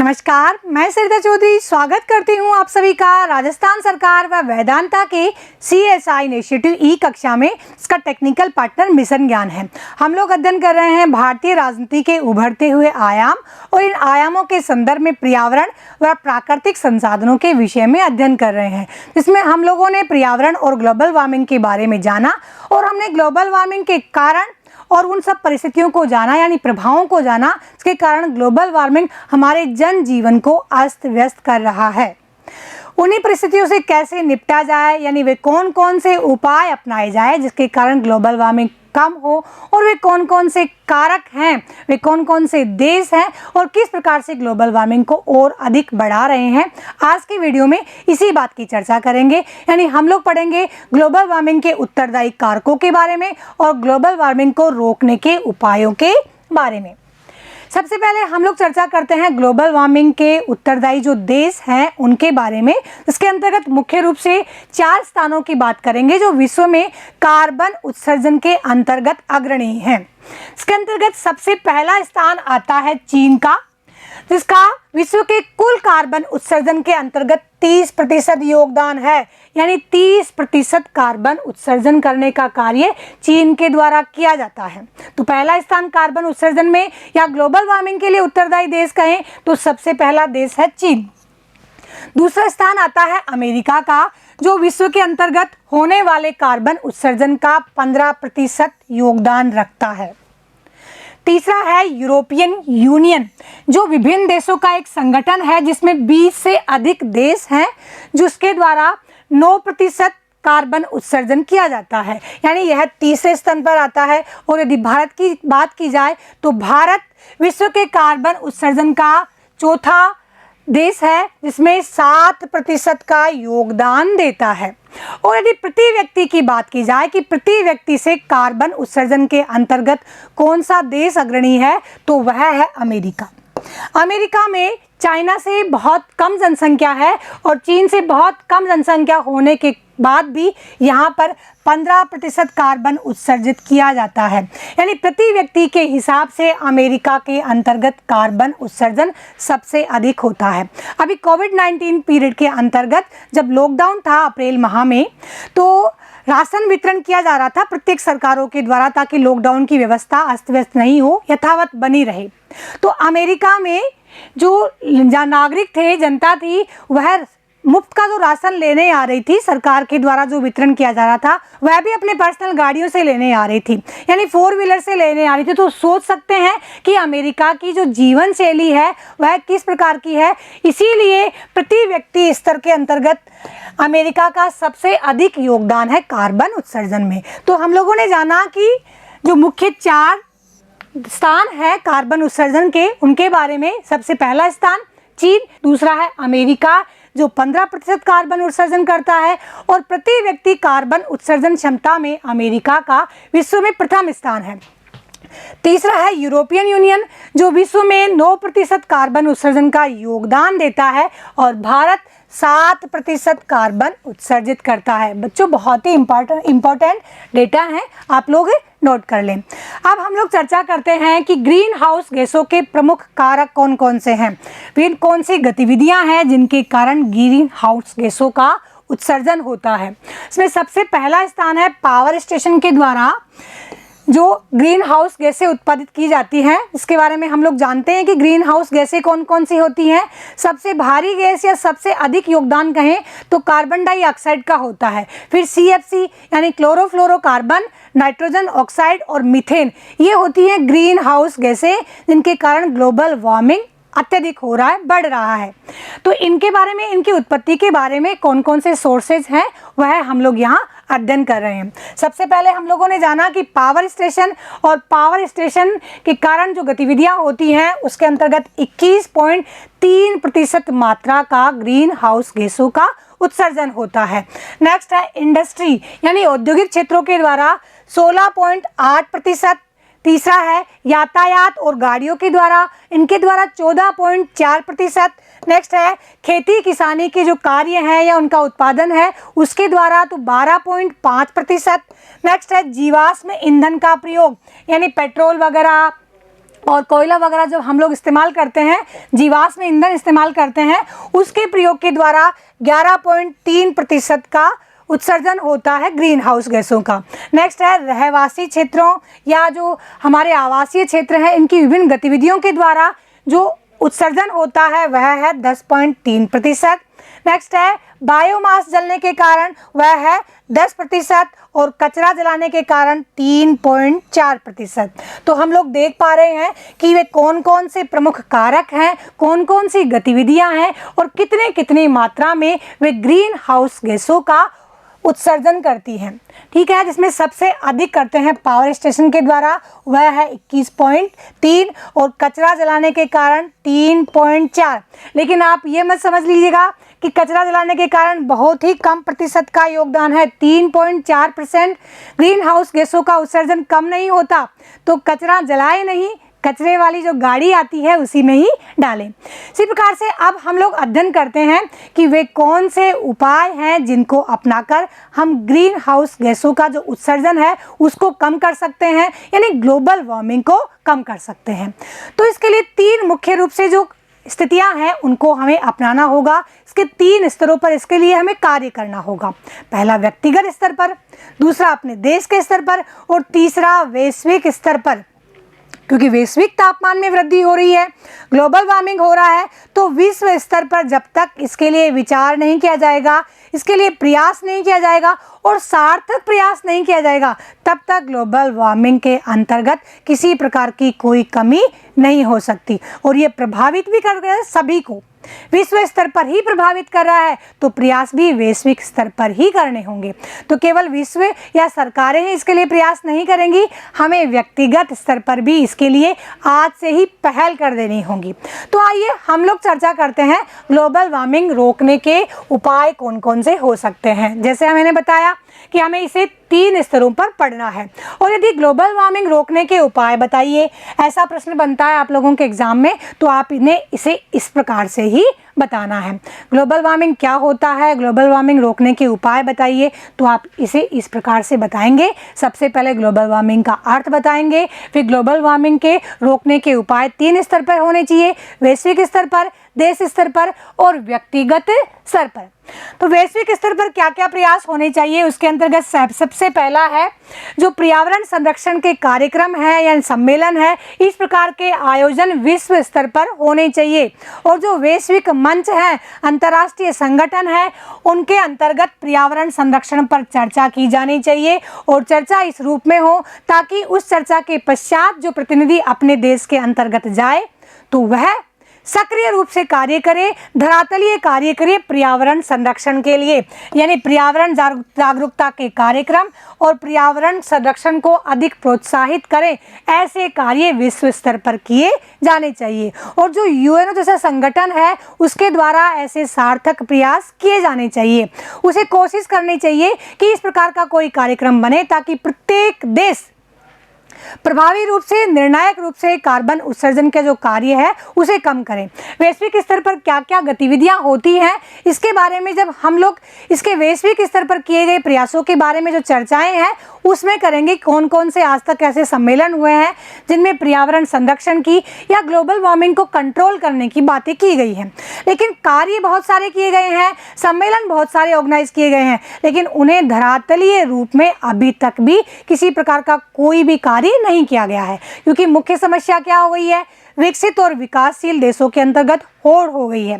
नमस्कार, मैं सरिता चौधरी स्वागत करती हूं आप सभी का राजस्थान सरकार व वेदांता के CSI इनिशिएटिव ई कक्षा में। इसका टेक्निकल पार्टनर मिशन ज्ञान है। हम लोग अध्ययन कर रहे हैं भारतीय राजनीति के उभरते हुए आयाम और इन आयामों के संदर्भ में पर्यावरण व प्राकृतिक संसाधनों के विषय में अध्ययन कर रहे हैं, जिसमें हम लोगों ने पर्यावरण और ग्लोबल वार्मिंग के बारे में जाना और हमने ग्लोबल वार्मिंग के कारण और उन सब परिस्थितियों को जाना, यानी प्रभावों को जाना, इसके कारण ग्लोबल वार्मिंग हमारे जनजीवन को अस्त व्यस्त कर रहा है। उन्हीं परिस्थितियों से कैसे निपटा जाए, यानी वे कौन कौन से उपाय अपनाए जाए जिसके कारण ग्लोबल वार्मिंग कम हो, और वे कौन कौन से कारक हैं, वे कौन कौन से देश हैं और किस प्रकार से ग्लोबल वार्मिंग को और अधिक बढ़ा रहे हैं। आज की वीडियो में इसी बात की चर्चा करेंगे, यानी हम लोग पढ़ेंगे ग्लोबल वार्मिंग के उत्तरदायी कारकों के बारे में और ग्लोबल वार्मिंग को रोकने के उपायों के बारे में। सबसे पहले हम लोग चर्चा करते हैं ग्लोबल वार्मिंग के उत्तरदायी जो देश हैं उनके बारे में। इसके अंतर्गत मुख्य रूप से 4 स्थानों की बात करेंगे जो विश्व में कार्बन उत्सर्जन के अंतर्गत अग्रणी हैं। इसके अंतर्गत सबसे पहला स्थान आता है चीन का, जिसका विश्व के कुल कार्बन उत्सर्जन के अंतर्गत 30% योगदान है, यानी 30% कार्बन उत्सर्जन करने का कार्य चीन के द्वारा किया जाता है। तो पहला स्थान कार्बन उत्सर्जन में या ग्लोबल वार्मिंग के लिए उत्तरदायी देश कहें तो सबसे पहला देश है चीन। दूसरा स्थान आता है अमेरिका का, जो विश्व के अंतर्गत होने वाले कार्बन उत्सर्जन का 15% योगदान रखता है। तीसरा है यूरोपियन यूनियन, जो विभिन्न देशों का एक संगठन है जिसमें 20 से अधिक देश हैं, जिसके द्वारा 9% कार्बन उत्सर्जन किया जाता है, यानी यह तीसरे स्थान पर आता है। और यदि भारत की बात की जाए तो भारत विश्व के कार्बन उत्सर्जन का चौथा देश है, जिसमें 7% का योगदान देता है। और यदि प्रति व्यक्ति की बात की जाए कि प्रति व्यक्ति से कार्बन उत्सर्जन के अंतर्गत कौन सा देश अग्रणी है, तो वह है अमेरिका। अमेरिका में चाइना से बहुत कम जनसंख्या है और चीन से बहुत कम जनसंख्या होने के बाद भी यहाँ पर 15% कार्बन उत्सर्जित किया जाता है, यानी प्रति व्यक्ति के हिसाब से अमेरिका के अंतर्गत कार्बन उत्सर्जन सबसे अधिक होता है। अभी कोविड-19 पीरियड के अंतर्गत जब लॉकडाउन था अप्रैल माह में, तो राशन वितरण किया जा रहा था प्रत्येक सरकारों के द्वारा, ताकि लॉकडाउन की व्यवस्था अस्त व्यस्त नहीं हो, यथावत बनी रहे। तो अमेरिका में जो नागरिक थे, जनता थी, वह मुफ्त का जो राशन लेने आ रही थी, सरकार के द्वारा जो वितरण किया जा रहा था, वह भी अपने पर्सनल गाड़ियों से लेने आ रही थी, यानी 4 व्हीलर से लेने आ रही थी। तो सोच सकते हैं कि अमेरिका की जो जीवन शैली है वह किस प्रकार की है। इसीलिए प्रति व्यक्ति स्तर के अंतर्गत अमेरिका का सबसे अधिक योगदान है कार्बन उत्सर्जन में। तो हम लोगों ने जाना कि जो मुख्य 4 स्थान है कार्बन उत्सर्जन के, उनके बारे में। सबसे पहला स्थान चीन, दूसरा है अमेरिका जो 15% कार्बन उत्सर्जन करता है और प्रति व्यक्ति कार्बन उत्सर्जन क्षमता में अमेरिका का विश्व में प्रथम स्थान है। तीसरा है यूरोपियन यूनियन, जो विश्व में 9% कार्बन उत्सर्जन का योगदान देता है और भारत 7% कार्बन उत्सर्जित करता है। बच्चों, बहुत ही इम्पोर्टेंट डेटा है, आप लोग नोट कर लें। अब हम लोग चर्चा करते हैं कि ग्रीन हाउस गैसों के प्रमुख कारक कौन कौन से हैं, फिर कौन सी गतिविधियां हैं जिनके कारण ग्रीन हाउस गैसों का उत्सर्जन होता है। इसमें सबसे पहला स्थान है पावर स्टेशन के द्वारा जो ग्रीन हाउस गैसें उत्पादित की जाती हैं। इसके बारे में हम लोग जानते हैं कि ग्रीन हाउस गैसें कौन कौन सी होती हैं। सबसे भारी गैस या सबसे अधिक योगदान कहें तो कार्बन डाइऑक्साइड का होता है, फिर CFC यानी क्लोरोफ्लोरोकार्बन, नाइट्रोजन ऑक्साइड और मीथेन, ये होती हैं ग्रीन हाउस गैसें जिनके कारण ग्लोबल वार्मिंग अत्यधिक हो रहा है, बढ़ रहा है। तो इनके बारे में, इनकी उत्पत्ति के बारे में कौन कौन से सोर्सेज हैं वह हम लोग यहाँ अध्ययन कर रहे हैं। सबसे पहले हम लोगों ने जाना कि पावर स्टेशन, और पावर स्टेशन के कारण जो गतिविधियां होती हैं उसके अंतर्गत 21.3% मात्रा का ग्रीन हाउस गैसों का उत्सर्जन होता है। नेक्स्ट है इंडस्ट्री यानी औद्योगिक क्षेत्रों के द्वारा 16.8%। तीसरा है यातायात और गाड़ियों के द्वारा, इनके द्वारा 14.4%। नेक्स्ट है खेती किसानी के जो कार्य हैं या उनका उत्पादन है उसके द्वारा तो 12.5%। नेक्स्ट है जीवाश्म ईंधन का प्रयोग यानी पेट्रोल वगैरह और कोयला वगैरह जो हम लोग इस्तेमाल करते हैं, जीवाश्म ईंधन इस्तेमाल करते हैं, उसके प्रयोग के द्वारा 11.3% का उत्सर्जन होता है ग्रीन हाउस गैसों का। नेक्स्ट है रहवासी क्षेत्रों या जो हमारे आवासीय क्षेत्र हैं, इनकी विभिन्न गतिविधियों के द्वारा जो उत्सर्जन होता है वह है 10.3%। नेक्स्ट है बायोमास जलने के कारण वह है 10% और कचरा जलाने के कारण 3.4%। तो हम लोग देख पा रहे हैं कि वे कौन कौन से प्रमुख कारक हैं, कौन कौन सी गतिविधियां हैं और कितने कितनी मात्रा में वे ग्रीन हाउस गैसों का उत्सर्जन करती हैं। ठीक है, जिसमें सबसे अधिक करते हैं पावर स्टेशन के द्वारा, वह है 21.3 और कचरा जलाने के कारण 3.4। लेकिन आप ये मत समझ लीजिएगा कि कचरा जलाने के कारण बहुत ही कम प्रतिशत का योगदान है। 3.4% ग्रीन हाउस गैसों का उत्सर्जन कम नहीं होता, तो कचरा जलाए नहीं, कचरे वाली जो गाड़ी आती है उसी में ही डालें। इसी प्रकार से अब हम लोग अध्ययन करते हैं कि वे कौन से उपाय हैं जिनको अपनाकर हम ग्रीन हाउस गैसों का जो उत्सर्जन है उसको कम कर सकते हैं, यानी ग्लोबल वार्मिंग को कम कर सकते हैं। तो इसके लिए 3 मुख्य रूप से जो स्थितियां हैं उनको हमें अपनाना होगा। इसके 3 स्तरों पर इसके लिए हमें कार्य करना होगा। पहला व्यक्तिगत स्तर पर, दूसरा अपने देश के स्तर पर और तीसरा वैश्विक स्तर पर। क्योंकि वैश्विक तापमान में वृद्धि हो रही है, ग्लोबल वार्मिंग हो रहा है, तो विश्व स्तर पर जब तक इसके लिए विचार नहीं किया जाएगा, इसके लिए प्रयास नहीं किया जाएगा और सार्थक प्रयास नहीं किया जाएगा, तब तक ग्लोबल वार्मिंग के अंतर्गत किसी प्रकार की कोई कमी नहीं हो सकती। और ये प्रभावित भी कर रहा है सभी को, विश्व स्तर पर ही प्रभावित कर रहा है, तो प्रयास भी वैश्विक स्तर पर ही करने होंगे। तो केवल विश्व या सरकारें ही इसके लिए प्रयास नहीं करेंगी, हमें व्यक्तिगत स्तर पर भी इसके लिए आज से ही पहल कर देनी होगी। तो आइए हम लोग चर्चा करते हैं ग्लोबल वार्मिंग रोकने के उपाय कौन कौन से हो सकते हैं। जैसे मैंने बताया कि हमें इसे 3 स्तरों पर पढ़ना है। और यदि ग्लोबल वार्मिंग रोकने के उपाय बताइए, ऐसा प्रश्न बनता है आप लोगों के एग्जाम में, तो आप इन्हें इसे इस प्रकार से ही बताना है। ग्लोबल वार्मिंग क्या होता है, ग्लोबल वार्मिंग रोकने के उपाय बताइए, तो आप इसे इस प्रकार से बताएंगे। सबसे पहले ग्लोबल वार्मिंग का अर्थ बताएंगे, फिर ग्लोबल वार्मिंग के रोकने के उपाय 3 स्तर पर होने चाहिए, वैश्विक स्तर पर, देश स्तर पर और व्यक्तिगत स्तर पर। तो वैश्विक स्तर पर क्या क्या प्रयास होने चाहिए, उसके अंतर्गत सबसे पहला है जो पर्यावरण संरक्षण के कार्यक्रम है या सम्मेलन है, इस प्रकार के आयोजन विश्व स्तर पर होने चाहिए। और जो वैश्विक मंच है, अंतर्राष्ट्रीय संगठन है, उनके अंतर्गत पर्यावरण संरक्षण पर चर्चा की जानी चाहिए और चर्चा इस रूप में हो ताकि उस चर्चा के पश्चात जो प्रतिनिधि अपने देश के अंतर्गत जाए तो वह सक्रिय रूप से कार्य करे, धरातलीय कार्य करे पर्यावरण संरक्षण के लिए, यानी पर्यावरण जागरूकता के कार्यक्रम और पर्यावरण संरक्षण को अधिक प्रोत्साहित करें, ऐसे कार्य विश्व स्तर पर किए जाने चाहिए। और जो यूएनओ जैसा संगठन है उसके द्वारा ऐसे सार्थक प्रयास किए जाने चाहिए। उसे कोशिश करनी चाहिए कि इस प्रकार का कोई कार्यक्रम बने ताकि प्रत्येक देश प्रभावी रूप से, निर्णायक रूप से कार्बन उत्सर्जन के जो कार्य है उसे कम करें। वैश्विक स्तर पर क्या क्या गतिविधियां होती हैं, इसके बारे में जब हम लोग इसके वैश्विक स्तर पर किए गए प्रयासों के बारे में जो चर्चाएं हैं उसमें करेंगे। कौन कौन से आज तक ऐसे सम्मेलन हुए हैं जिनमें पर्यावरण संरक्षण की या ग्लोबल वार्मिंग को कंट्रोल करने की बातें की गई हैं। लेकिन कार्य बहुत सारे किए गए हैं, सम्मेलन बहुत सारे ऑर्गेनाइज किए गए हैं, लेकिन उन्हें धरातलीय रूप में अभी तक भी किसी प्रकार का कोई भी कार्य नहीं किया गया है। क्योंकि मुख्य समस्या क्या हो गई है, विकसित और विकासशील देशों के अंतर्गत होड़ हो गई है।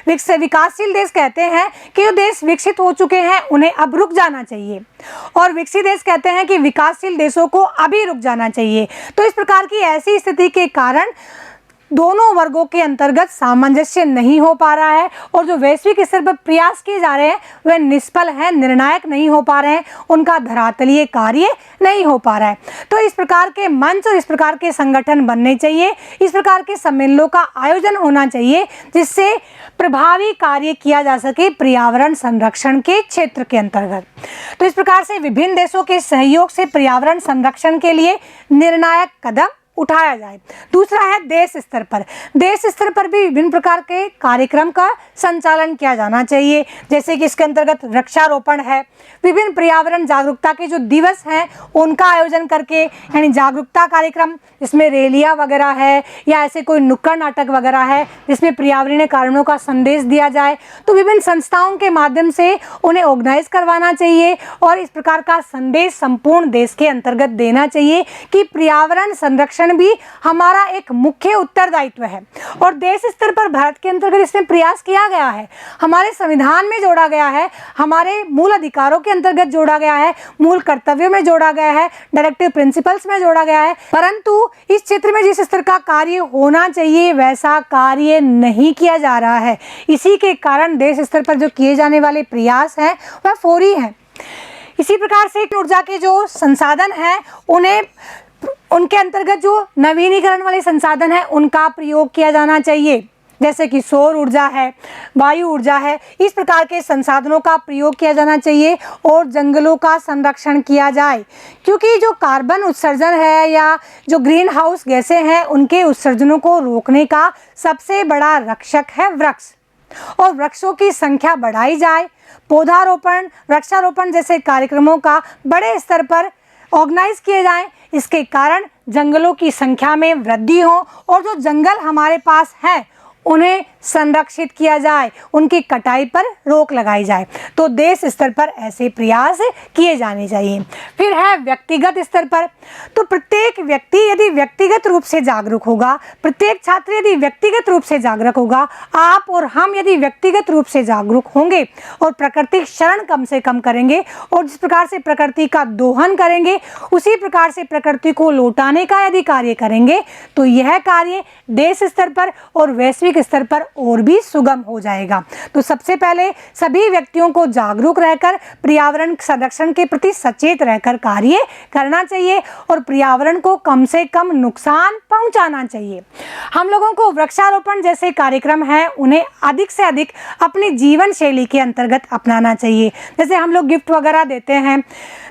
विकासशील देश कहते हैं कि जो देश विकसित हो चुके हैं उन्हें अब रुक जाना चाहिए, और विकसित देश कहते हैं कि विकासशील देशों को अभी रुक जाना चाहिए। तो इस प्रकार की ऐसी स्थिति के कारण दोनों वर्गों के अंतर्गत सामंजस्य नहीं हो पा रहा है और जो वैश्विक स्तर पर प्रयास किए जा रहे हैं वह निष्फल हैं, निर्णायक नहीं हो पा रहे हैं, उनका धरातलीय कार्य नहीं हो पा रहा है। तो इस प्रकार के मंच और इस प्रकार के संगठन बनने चाहिए, इस प्रकार के सम्मेलनों का आयोजन होना चाहिए जिससे प्रभावी कार्य किया जा सके पर्यावरण संरक्षण के क्षेत्र के अंतर्गत। तो इस प्रकार से विभिन्न देशों के सहयोग से पर्यावरण संरक्षण के लिए निर्णायक कदम उठाया जाए। दूसरा है देश स्तर पर। देश स्तर पर भी विभिन्न प्रकार के कार्यक्रम का संचालन किया जाना चाहिए, जैसे कि इसके अंतर्गत वृक्षारोपण है, विभिन्न पर्यावरण जागरूकता के जो दिवस हैं उनका आयोजन करके, यानी जागरूकता कार्यक्रम जिसमें रैलियां वगैरह है या ऐसे कोई नुक्कड़ नाटक वगैरह है जिसमें पर्यावरणीय कारणों का संदेश दिया जाए, तो विभिन्न संस्थाओं के माध्यम से उन्हें ऑर्गेनाइज करवाना चाहिए और इस प्रकार का संदेश संपूर्ण देश के अंतर्गत देना चाहिए कि पर्यावरण संरक्षण भी हमारा एक मुख्य उत्तरदायित्व है। और देश स्तर पर भारत के अंतर्गत इसमें प्रयास किया गया है, हमारे संविधान में जोड़ा गया है, हमारे मूल अधिकारों के अंतर्गत जोड़ा गया है, मूल कर्तव्यों में जोड़ा गया है, डायरेक्टिव प्रिंसिपल्स में जोड़ा गया है, परंतु इस क्षेत्र में जिस स्तर का कार्य होना चाहिए वैसा कार्य नहीं किया जा रहा है। इसी के कारण देश स्तर पर जो किए जाने वाले प्रयास हैं वह फौरी हैं। इसी प्रकार से ऊर्जा के जो संसाधन हैं उन्हें उनके अंतर्गत जो नवीनीकरण वाले संसाधन हैं उनका प्रयोग किया जाना चाहिए, जैसे कि सौर ऊर्जा है, वायु ऊर्जा है, इस प्रकार के संसाधनों का प्रयोग किया जाना चाहिए और जंगलों का संरक्षण किया जाए, क्योंकि जो कार्बन उत्सर्जन है या जो ग्रीन हाउस गैसें हैं उनके उत्सर्जनों को रोकने का सबसे बड़ा रक्षक है वृक्ष, और वृक्षों की संख्या बढ़ाई जाए। पौधारोपण, वृक्षारोपण जैसे कार्यक्रमों का बड़े स्तर पर ऑर्गेनाइज किए जाएं, इसके कारण जंगलों की संख्या में वृद्धि हो और जो जंगल हमारे पास है उन्हें संरक्षित किया जाए, उनकी कटाई पर रोक लगाई जाए। तो देश स्तर पर ऐसे प्रयास किए जाने चाहिए। फिर है व्यक्तिगत स्तर पर, तो प्रत्येक व्यक्ति यदि व्यक्तिगत रूप से जागरूक होगा, प्रत्येक छात्र यदि व्यक्तिगत रूप से जागरूक होगा, आप और हम यदि व्यक्तिगत रूप से जागरूक होंगे और प्रकृति क्षरण कम से कम करेंगे और जिस प्रकार से प्रकृति का दोहन करेंगे उसी प्रकार से प्रकृति को लौटाने का यदि कार्य करेंगे तो यह कार्य देश स्तर पर और वैश्विक स्तर पर और भी सुगम हो जाएगा। तो सबसे पहले सभी व्यक्तियों को जागरूक रहकर पर्यावरण संरक्षण के प्रति सचेत रहकर कार्य करना चाहिए और पर्यावरण को कम से कम नुकसान पहुंचाना चाहिए। हम लोगों को वृक्षारोपण जैसे कार्यक्रम हैं उन्हें अधिक से अधिक अपनी जीवन शैली के अंतर्गत अपनाना चाहिए। जैसे हम लोग गिफ्ट वगैरह देते हैं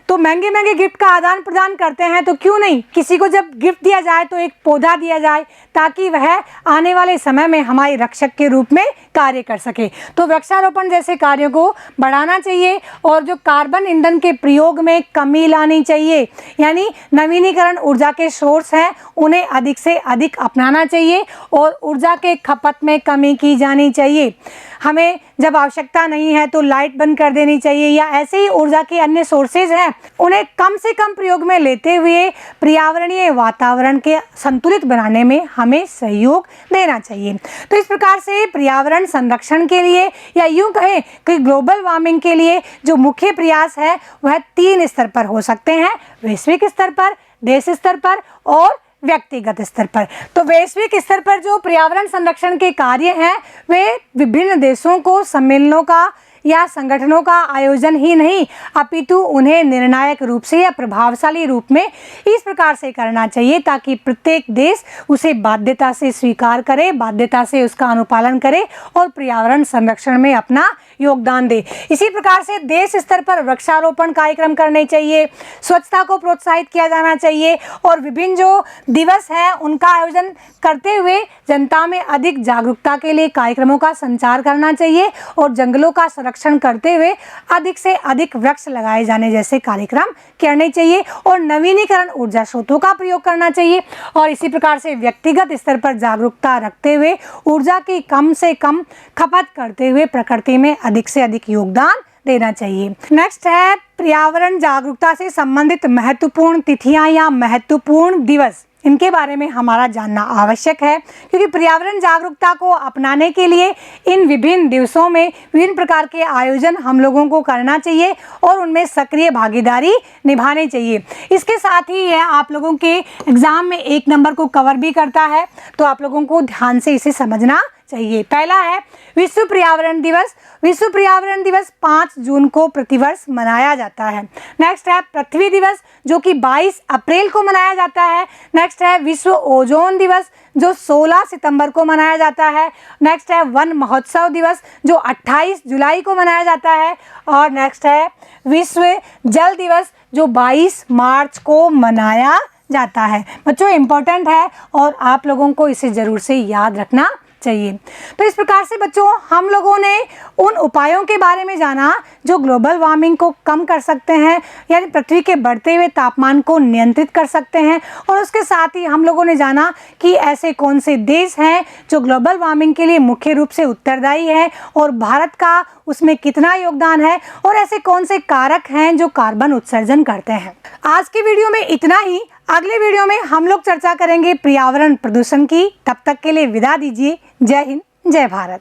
तो महंगे महंगे गिफ्ट का आदान प्रदान करते हैं, तो क्यों नहीं किसी को जब गिफ्ट दिया जाए तो एक पौधा दिया जाए ताकि वह आने वाले समय में हमारे रक्षक के रूप में कार्य कर सके। तो वृक्षारोपण जैसे कार्यों को बढ़ाना चाहिए और जो कार्बन ईंधन के प्रयोग में कमी लानी चाहिए, यानी नवीनीकरण ऊर्जा के सोर्स हैं उन्हें अधिक से अधिक अपनाना चाहिए और ऊर्जा के खपत में कमी की जानी चाहिए। हमें जब आवश्यकता नहीं है तो लाइट बंद कर देनी चाहिए या ऐसे ही ऊर्जा के अन्य सोर्सेज हैं उन्हें कम से कम प्रयोग में लेते हुए पर्यावरणीय वातावरण के संतुलित बनाने में हमें सहयोग देना चाहिए। तो इस प्रकार से पर्यावरण संरक्षण के लिए या यूं कहें कि ग्लोबल वार्मिंग के लिए जो मुख्य प्रयास है वह 3 स्तर पर हो सकते हैं, वैश्विक स्तर पर, देश स्तर पर और व्यक्तिगत स्तर पर। तो वैश्विक स्तर पर जो पर्यावरण संरक्षण के कार्य हैं वे विभिन्न देशों को सम्मेलनों का या संगठनों का आयोजन ही नहीं अपितु उन्हें निर्णायक रूप से या प्रभावशाली रूप में इस प्रकार से करना चाहिए ताकि प्रत्येक देश उसे बाध्यता से स्वीकार करे, बाध्यता से उसका अनुपालन करे और पर्यावरण संरक्षण में अपना योगदान दे। इसी प्रकार से देश स्तर पर वृक्षारोपण कार्यक्रम करने चाहिए, स्वच्छता को प्रोत्साहित किया जाना चाहिए और विभिन्न जो दिवस हैं उनका आयोजन करते हुए जनता में अधिक जागरूकता के लिए कार्यक्रमों का संचार करना चाहिए और जंगलों का संरक्षण करते हुए अधिक से अधिक वृक्ष लगाए जाने जैसे कार्यक्रम करने चाहिए और नवीनीकरण ऊर्जा स्रोतों का प्रयोग करना चाहिए। और इसी प्रकार से व्यक्तिगत स्तर पर जागरूकता रखते हुए ऊर्जा की कम से कम खपत करते हुए प्रकृति में अधिक से अधिक योगदान देना चाहिए। नेक्स्ट है पर्यावरण जागरूकता से संबंधित महत्वपूर्ण तिथियां या महत्वपूर्ण दिवस, इनके बारे में हमारा जानना आवश्यक है क्योंकि पर्यावरण जागरूकता को अपनाने के लिए इन विभिन्न दिवसों में विभिन्न प्रकार के आयोजन हम लोगों को करना चाहिए और उनमें सक्रिय भागीदारी निभानी चाहिए। इसके साथ ही यह आप लोगों के एग्जाम में 1 नंबर को कवर भी करता है, तो आप लोगों को ध्यान से इसे समझना चाहिए। पहला है विश्व पर्यावरण दिवस। विश्व पर्यावरण दिवस 5 जून को प्रतिवर्ष मनाया जाता है। नेक्स्ट है पृथ्वी दिवस जो कि 22 अप्रैल को मनाया जाता है। नेक्स्ट है विश्व ओजोन दिवस जो 16 सितंबर को मनाया जाता है। नेक्स्ट है वन महोत्सव दिवस जो 28 जुलाई को मनाया जाता है। और नेक्स्ट है विश्व जल दिवस जो 22 मार्च को मनाया जाता है। बच्चों इम्पोर्टेंट है और आप लोगों को इसे ज़रूर से याद रखना चाहिए। तो इस प्रकार से बच्चों हम लोगों ने उन उपायों के बारे में जाना जो ग्लोबल वार्मिंग को कम कर सकते हैं, यानी पृथ्वी के बढ़ते हुए तापमान को नियंत्रित कर सकते हैं। और उसके साथ ही हम लोगों ने जाना कि ऐसे कौन से देश हैं जो ग्लोबल वार्मिंग के लिए मुख्य रूप से उत्तरदायी है और भारत का उसमें कितना योगदान है, और ऐसे कौन से कारक हैं जो कार्बन उत्सर्जन करते हैं। आज की वीडियो में इतना ही। अगले वीडियो में हम लोग चर्चा करेंगे पर्यावरण प्रदूषण की। तब तक के लिए विदा दीजिए। जय हिंद, जय भारत।